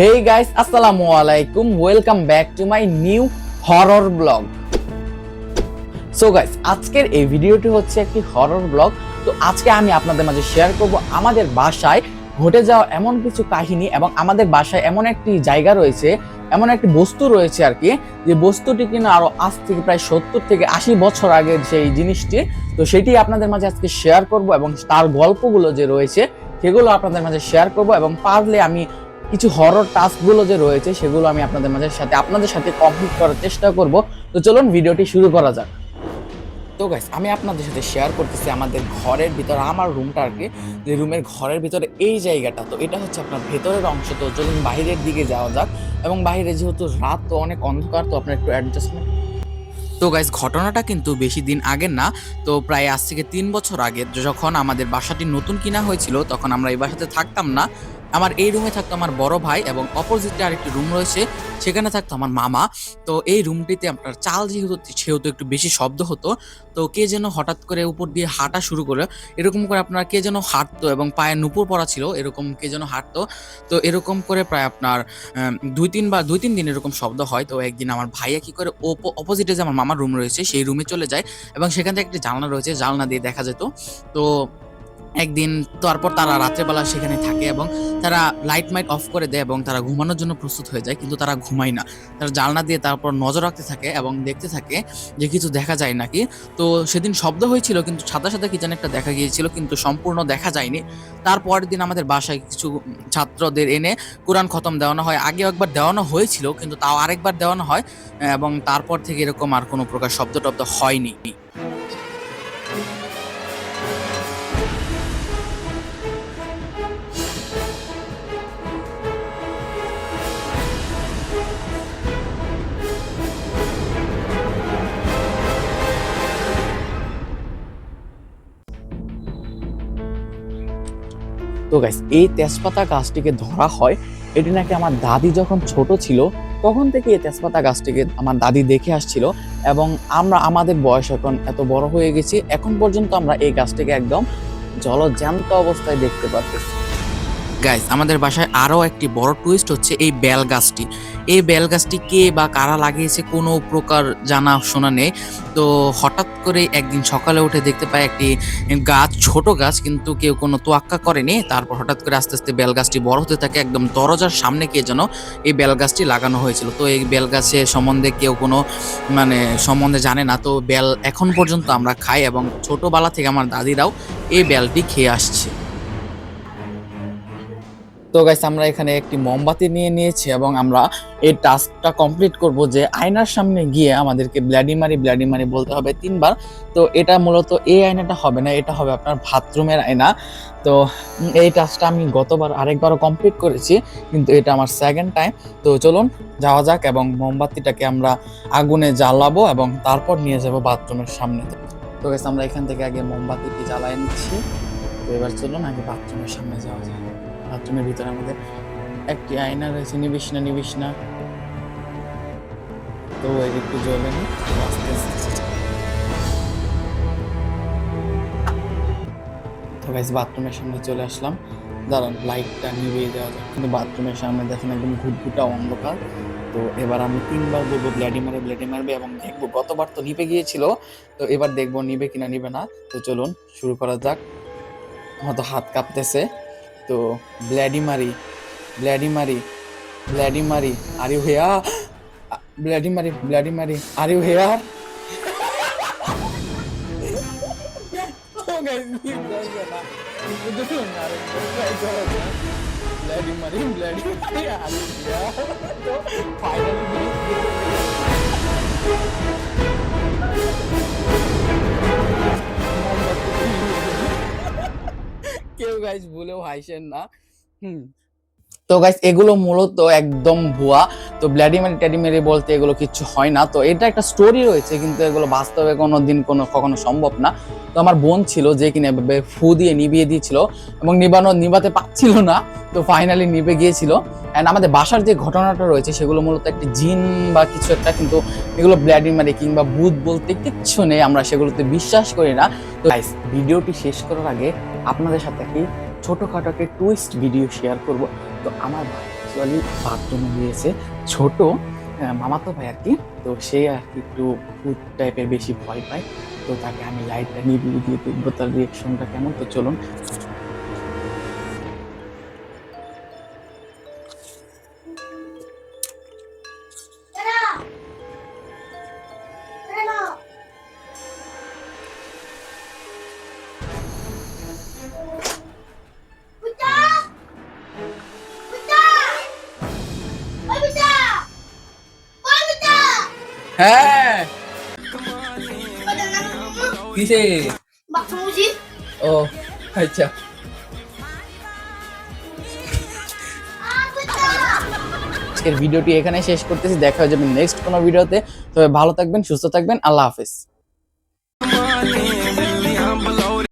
Hey guys, আসসালামু আলাইকুম, welcome back to my new horror blog. So guys, আজকের এই ভিডিওটি হচ্ছে একটি হরর ব্লগ। তো আজকে আমি আপনাদের মাঝে শেয়ার করব আমাদের বাসায় ঘটে যাওয়া এমন কিছু কাহিনী এবং আমাদের বাসায় এমন একটি জায়গা রয়েছে, এমন একটি বস্তু রয়েছে আর কি, যে বস্তুটি কিনা আরো আজ থেকে প্রায় 70 থেকে 80 বছর আগের সেই জিনিসটি। তো সেটি আপনাদের মাঝে আজকে শেয়ার করব এবং তার গল্পগুলো যে রয়েছে সেগুলো আপনাদের মাঝে শেয়ার করব, এবং পারলে আমি কিছু হরর টাস্কগুলো যে রয়েছে সেগুলো আমি আপনাদের সাথে কমপ্লিট করার চেষ্টা করব। তো চলুন ভিডিওটি শুরু করা যাক। তো গাইস, আমি আপনাদের সাথে শেয়ার করতেছি আমাদের ঘরের ভিতরে, আমার রুমটা আর কি, যে রুমের ঘরের ভিতরে এই জায়গাটা। তো এটা হচ্ছে আপনার ভেতরের অংশ। তো চলুন বাইরের দিকে যাওয়া যাক, এবং বাইরে যেহেতু রাত, তো অনেক অন্ধকার, তো আপনার একটু অ্যাডজাস্টমেন্ট। তো গাইস, ঘটনাটা কিন্তু বেশি দিন আগের না, তো প্রায় আজ থেকে 3 বছর আগে, যখন আমাদের বাসাটি নতুন কিনা হয়েছিল তখন আমরা এই বাসাতে থাকতাম না। আমার এই রুমে থাকতো আমার বড় ভাই, এবং অপোজিটে আরেকটি রুম রয়েছে, সেখানে থাকতো আমার মামা। তো এই রুমটিতে আপনার চাল সেহেতু একটু বেশি শব্দ হতো। তো কে যেন হঠাৎ করে উপর দিয়ে হাঁটা শুরু করে, এরকম করে আপনার কে যেন হাঁটতো, এবং পায়ে নুপুর পরা ছিল, এরকম কে যেন হাঁটতো। তো এরকম করে প্রায় আপনার 2-3 দিন এরকম শব্দ হয়। তো একদিন আমার ভাইয়া কি করে, অপোজিটে যে আমার মামার রুম রয়েছে সেই রুমে চলে যায়, এবং সেখান থেকে একটি জানলা রয়েছে, জানলা দিয়ে দেখা যেত। তো একদিন, তারপর তারা রাত্রেবেলা সেখানে থাকে, এবং তারা লাইট মাইট অফ করে দেয়, এবং তারা ঘুমানোর জন্য প্রস্তুত হয়ে যায়, কিন্তু তারা ঘুমায় না। তারা জানলা দিয়ে তারপর নজর রাখতে থাকে এবং দেখতে থাকে যে কিছু দেখা যায় নাকি। তো সেদিন শব্দ হয়েছিল, কিন্তু সাদা সাদা কি যেন একটা দেখা গিয়েছিল, কিন্তু সম্পূর্ণ দেখা যায়নি। তারপরের দিন আমাদের বাসায় কিছু ছাত্রদের এনে কোরআন খতম দেওয়ানো হয়। আগে একবার দেওয়ানো হয়েছিল, কিন্তু তাও আরেকবার দেওয়ানো হয়, এবং তারপর থেকে এরকম আর কোনো প্রকার শব্দ টব্দ হয়নি। তো গাইস, এই তেজপাতা গাছটিকে ধরা হয়, এটি নাকি আমার দাদি যখন ছোট ছিল তখন থেকে এই তেজপাতা গাছটিকে আমার দাদি দেখে আসছিল, এবং আমাদের বয়স এখন এত বড় হয়ে গেছি, এখন পর্যন্ত আমরা এই গাছটিকে একদম জলজ্যান্ত অবস্থায় দেখতে পাচ্ছি। গাইস, আমাদের বাসায় আরো একটি বড় টুইস্ট হচ্ছে এই বেল গাছটি। এই বেল গাছটি কে বা কারা লাগিয়েছে কোনো প্রকার জানা শোনা নেই। তো হঠাৎ করে একদিন সকালে উঠে দেখতে পাই একটি গাছ, ছোট গাছ, কিন্তু কেউ কোনো তোয়াক্কা করেনি। তারপর হঠাৎ করে আস্তে আস্তে বেল গাছটি বড় হতে থাকে, একদম দরজার সামনে কে যেন এই বেল গাছটি লাগানো হয়েছিল। তো এই বেল গাছের সম্বন্ধে কেউ কোনো সম্বন্ধে জানে না। তো বেল এখন পর্যন্ত আমরা খাই, এবং ছোটবেলা থেকে আমার দাদিরাও এই বেলটি খেয়ে আসছে। তো গাইস, আমরা এখানে একটি মোমবাতি নিয়ে নিয়েছি, এবং আমরা এই টাস্কটা কমপ্লিট করব, যে আয়নার সামনে গিয়ে আমাদেরকে ব্লাডি মারি বলতে হবে 3 বার। তো এটা মূলত এই আয়নাটা হবে না, এটা হবে আপনার বাথরুমের আয়না। তো এই টাস্কটা আমি গতবার আরেকবারও কমপ্লিট করেছি, কিন্তু এটা আমার সেকেন্ড টাইম। তো চলুন যাওয়া যাক, এবং মোমবাতিটাকে আমরা আগুনে জ্বালাবো এবং তারপর নিয়ে যাব বাথরুমের সামনে। তো গাইস, আমরা এখান থেকে আগে মোমবাতিটি জ্বালাই নিচ্ছি। তো এবার চলুন আগে বাথরুমের সামনে যাওয়া যায়। বাথরুমের ভিতরে আমাদের একটি আয়না রয়েছে, নিবিস না। তো একটু জ্বলে নি, আস্তে আস্তে। তো গাইস, বাথরুমের সামনে চলে আসলাম। দাঁড়ান, লাইটটা নিভিয়ে দেওয়া যায়, কিন্তু বাথরুমের সামনে দেখেন একদম ঘুটঘুটা অন্ধকার। তো এবার আমি 3 বার বলবো ব্লাডি মারবে, এবং দেখবো, গতবার তো নিভে গিয়েছিল, তো এবার দেখবো নিবে কিনা নিবে না। তো চলুন শুরু করা যাক। আমার তো হাত কাঁপতেছে। তো bloody Mary, are you here? Bloody Mary, are you here? কেউ গাইস ভুলেও হাসেন না। তো গাইস, এগুলো মূলত একদম ভুয়া। তো ব্লাডি মারি বলতে এগুলো কিছু হয় না। তো এটা একটা স্টোরি রয়েছে, কিন্তু এগুলো বাস্তবে কখনো সম্ভব না। তো আমার বোন ছিল যে কিনা এভাবে ফু দিয়ে নিভিয়ে দিয়েছিল, এবং নিভাতে পারছিল না। তো ফাইনালি নিভে গিয়েছিল। এন্ড আমাদের বাসার যে ঘটনাটা রয়েছে সেগুলো মূলত একটি জিন বা কিছু একটা, কিন্তু এগুলো ব্লাডি মারি কিংবা ভূত বলতে কিচ্ছু নেই, আমরা সেগুলোতে বিশ্বাস করি না। তো গাইস, ভিডিওটি শেষ করার আগে আপনাদের সাথে একটি ছোটখাটো একটা টুইস্ট ভিডিও শেয়ার করব। তো আমার অ্যাকচুয়ালি বাথরুমে গিয়েছে ছোট মামাতো ভাই আর কি। তো সে আর কি একটু ভূত টাইপের বেশি ভয় পায়, তো তাকে আমি লাইটটা নিভিয়ে দিয়ে দেখবো তার রিয়েকশনটা কেমন। তো চলুন। হ্যাঁ কিসে? ও আচ্ছা, আজকের ভিডিওটি এখানে শেষ করতেছি। দেখা হয়ে যাবে নেক্সট কোনো ভিডিওতে। তবে ভালো থাকবেন, সুস্থ থাকবেন, আল্লাহ হাফেজ।